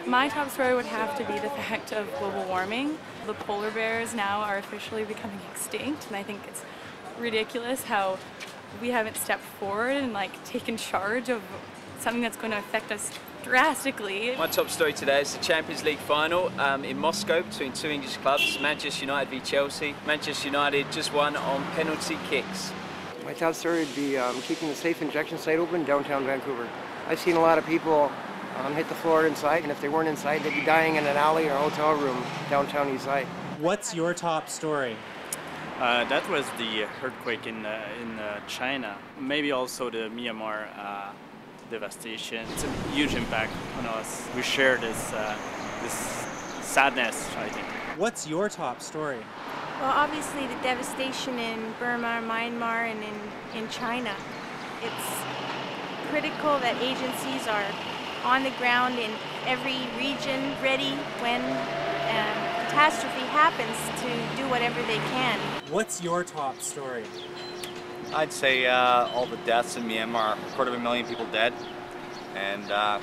My top story would have to be the fact of global warming. The polar bears now are officially becoming extinct, and I think it's ridiculous how we haven't stepped forward and taken charge of something that's going to affect us drastically. My top story today is the Champions League final in Moscow between two English clubs, Manchester United v Chelsea. Manchester United just won on penalty kicks. My top story would be keeping the safe injection site open downtown Vancouver. I've seen a lot of people hit the floor inside, and if they weren't inside, they'd be dying in an alley or a hotel room downtown east side. What's your top story? That was the earthquake in China. Maybe also the Myanmar devastation. It's a huge impact on us. We share this sadness, I think. What's your top story? Well, obviously the devastation in Burma, Myanmar, and in China. It's critical that agencies are on the ground in every region, ready when catastrophe happens to do whatever they can. What's your top story? I'd say all the deaths in Myanmar, 250,000 people dead, and I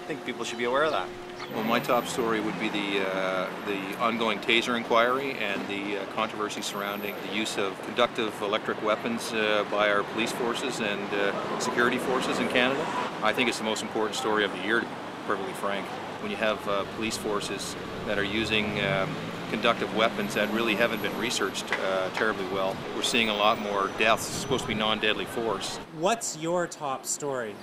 think people should be aware of that. Well, my top story would be the ongoing Taser inquiry and the controversy surrounding the use of conductive electric weapons by our police forces and security forces in Canada. I think it's the most important story of the year, to be perfectly frank. When you have police forces that are using conductive weapons that really haven't been researched terribly well, we're seeing a lot more deaths. It's supposed to be non-deadly force. What's your top story?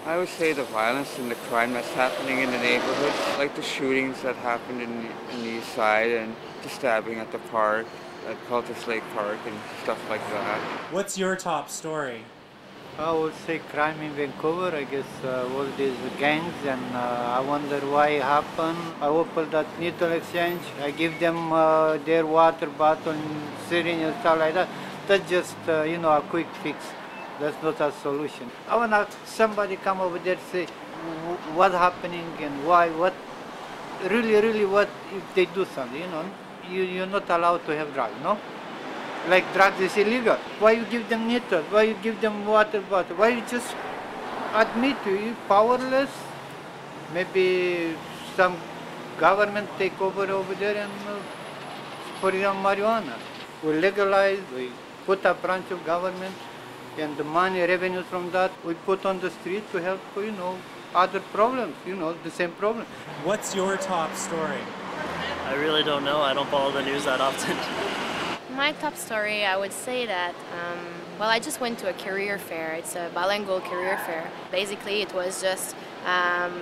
I would say the violence and the crime that's happening in the neighborhoods, like the shootings that happened in the east side and the stabbing at the park, at Cultus Lake Park and stuff like that. What's your top story? I would say crime in Vancouver. I guess all these gangs, and I wonder why it happened. I opened that needle exchange. I give them their water bottle and syringe and stuff like that. That's just a quick fix. That's not a solution. I want somebody come over there and say what's happening and why, what, really what if they do something, You're not allowed to have drugs, no? Like drugs is illegal. Why you give them needle? Why you give them water bottle? Why you just admit you powerless? Maybe some government take over there and put it on marijuana. We legalize, we put a branch of government, and the money, revenue from that, we put on the street to help, other problems, the same problem. What's your top story? I really don't know. I don't follow the news that often. My top story, I would say that, well, I just went to a career fair. It's a bilingual career fair. Basically, it was just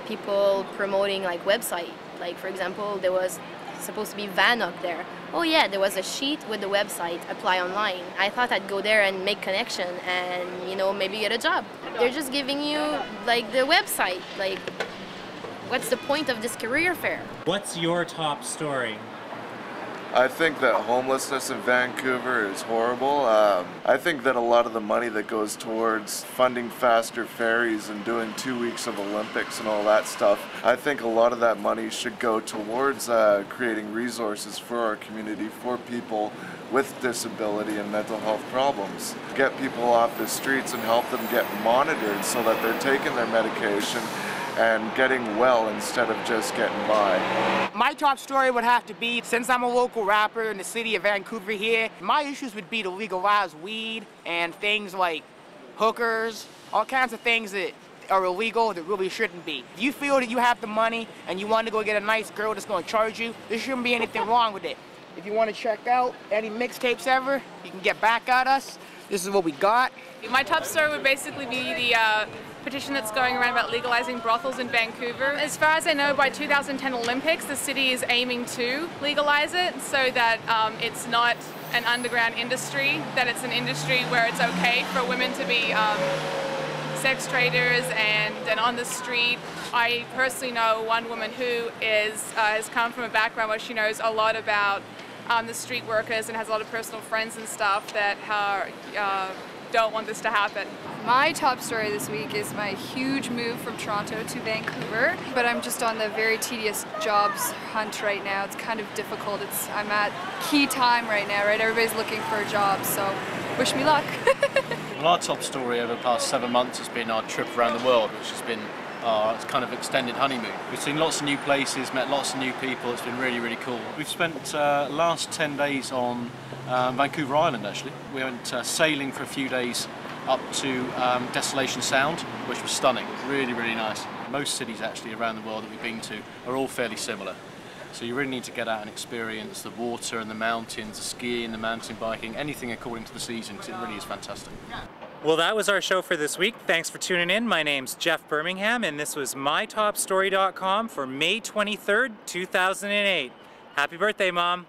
people promoting website. Like, for example, there was supposed to be Vanok there. Oh yeah, there was a sheet with the website, apply online. I thought I'd go there and make connection and, maybe get a job. They're just giving you, the website. What's the point of this career fair? What's your top story? I think that homelessness in Vancouver is horrible. I think that a lot of the money that goes towards funding faster ferries and doing 2 weeks of Olympics and all that stuff, I think a lot of that money should go towards creating resources for our community, for people with disability and mental health problems. Get people off the streets and help them get monitored so that they're taking their medication and getting well instead of just getting by. My top story would have to be, since I'm a local rapper in the city of Vancouver here, my issues would be to legalize weed and things like hookers, all kinds of things that are illegal that really shouldn't be. If you feel that you have the money and you want to go get a nice girl that's going to charge you, there shouldn't be anything wrong with it. If you want to check out any mixtapes ever, you can get back at us. This is what we got. My top story would basically be the petition that's going around about legalizing brothels in Vancouver. As far as I know, by 2010 Olympics, the city is aiming to legalize it so that it's not an underground industry, that it's an industry where it's okay for women to be sex traders and on the street. I personally know one woman who has come from a background where she knows a lot about the street workers and has a lot of personal friends and stuff that don't want this to happen. My top story this week is my huge move from Toronto to Vancouver, but I'm just on the very tedious jobs hunt right now. It's kind of difficult. I'm at key time right now, right? Everybody's looking for a job, so wish me luck. Well, our top story over the past 7 months has been our trip around the world, which has been our kind of extended honeymoon. We've seen lots of new places, met lots of new people. It's been really, really cool. We've spent last 10 days on Vancouver Island, actually. We went sailing for a few days up to Desolation Sound, which was stunning. Really, really nice. Most cities actually around the world that we've been to are all fairly similar. So you really need to get out and experience the water and the mountains, the skiing, the mountain biking, anything according to the season, because it really is fantastic. Well, that was our show for this week. Thanks for tuning in. My name's Jeff Birmingham, and this was mytopstory.com for May 23rd, 2008. Happy birthday, Mom.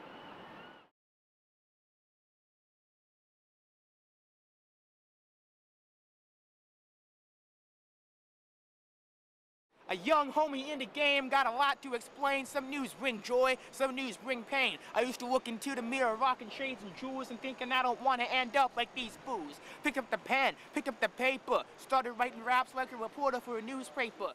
A young homie in the game, got a lot to explain. Some news bring joy, some news bring pain. I used to look into the mirror, rocking shades and jewels and thinking I don't want to end up like these fools. Picked up the pen, picked up the paper, started writing raps like a reporter for a newspaper.